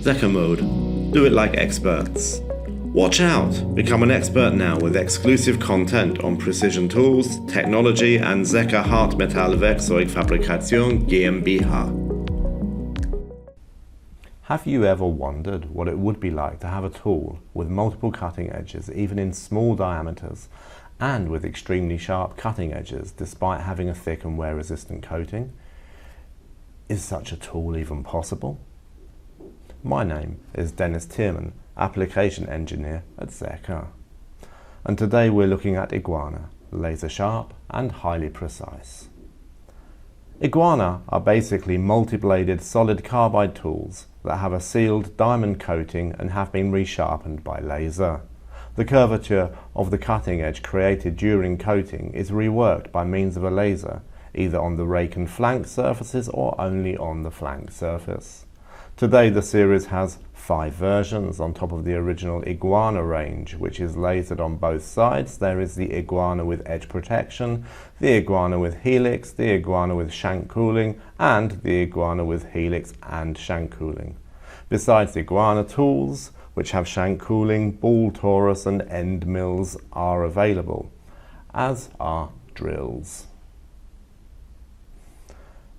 Deca mode. Do it like experts. Watch out! Become an expert now with exclusive content on precision tools, technology and Zecker Hartmetall-Werkzeugfabrikation GmbH. Have you ever wondered what it would be like to have a tool with multiple cutting edges, even in small diameters, and with extremely sharp cutting edges despite having a thick and wear-resistant coating? Is such a tool even possible? My name is Dennis Tierman, Application Engineer at Zecker. And today we're looking at IGUANA, laser sharp and highly precise. IGUANA are basically multi-bladed solid carbide tools that have a sealed diamond coating and have been resharpened by laser. The curvature of the cutting edge created during coating is reworked by means of a laser, either on the rake and flank surfaces or only on the flank surface. Today the series has 5 versions on top of the original IGUANA range, which is lasered on both sides. There is the IGUANA with edge protection, the IGUANA with helix, the IGUANA with shank cooling, and the IGUANA with helix and shank cooling. Besides the IGUANA tools, which have shank cooling, ball torus and end mills are available, as are drills.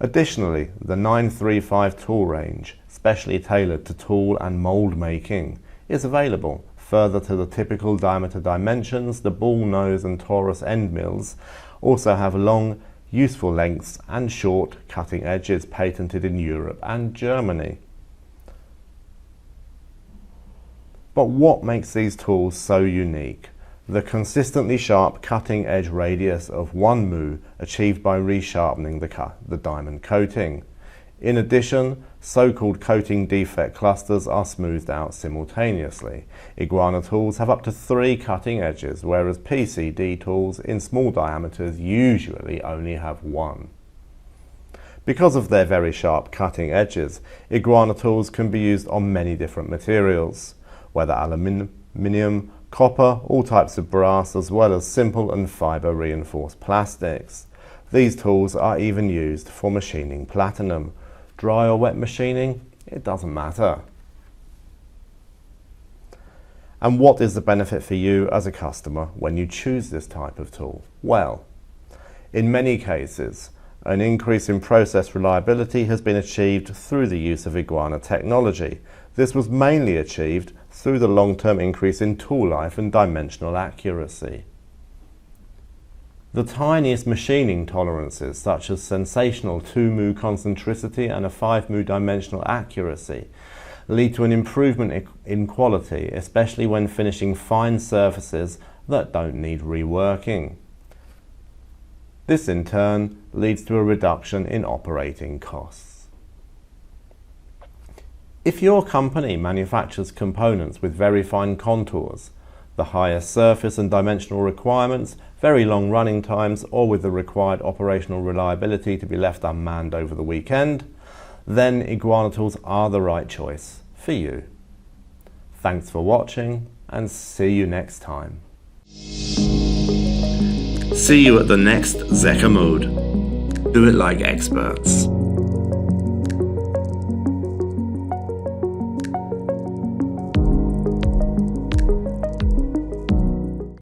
Additionally, the 935 tool range, specially tailored to tool and mould making, is available. Further to the typical diameter dimensions, the ball nose and torus end mills also have long, useful lengths and short cutting edges patented in Europe and Germany. But what makes these tools so unique? The consistently sharp cutting edge radius of 1 mu achieved by resharpening the diamond coating. In addition, so-called coating defect clusters are smoothed out simultaneously. IGUANA tools have up to 3 cutting edges, whereas PCD tools in small diameters usually only have 1. Because of their very sharp cutting edges, IGUANA tools can be used on many different materials, whether aluminium, copper, all types of brass, as well as simple and fibre reinforced plastics. These tools are even used for machining platinum. Dry or wet machining, it doesn't matter. And what is the benefit for you as a customer when you choose this type of tool? Well, in many cases, an increase in process reliability has been achieved through the use of IGUANA technology. This was mainly achieved through the long-term increase in tool life and dimensional accuracy. The tiniest machining tolerances, such as sensational 2 mu concentricity and a 5 mu dimensional accuracy, lead to an improvement in quality, especially when finishing fine surfaces that don't need reworking. This in turn leads to a reduction in operating costs. If your company manufactures components with very fine contours, the higher surface and dimensional requirements, very long running times, or with the required operational reliability to be left unmanned over the weekend, then IGUANA tools are the right choice for you. Thanks for watching and see you next time. See you at the next Zecker mode. Do it like experts.